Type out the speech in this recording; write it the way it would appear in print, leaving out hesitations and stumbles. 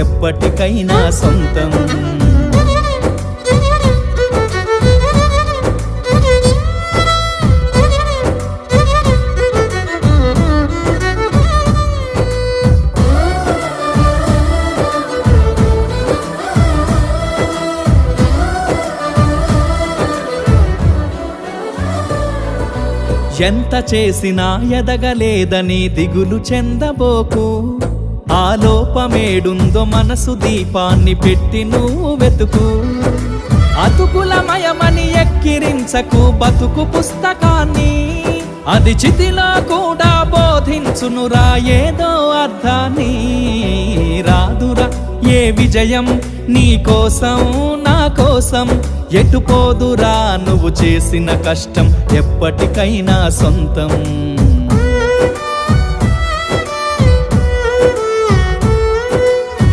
ఎప్పటికైనా సొంతం. ఎంత చేసినా ఎదగలేదని దిగులు చెందబోకు. ఆ లోపమేడుందో మనసు దీపాన్ని పెట్టి నువ్వు వెతుకు. అతుకులమయమని ఎక్కిరించకు బతుకు పుస్తకాన్ని, అది చితిలో కూడా బోధించునురా ఏదో అర్థాన్ని. రాదురా ఏ విజయం నీ కోసం నా కోసం, ఎటుపోదురా నువ్వు చేసిన కష్టం ఎప్పటికైనా సొంతం.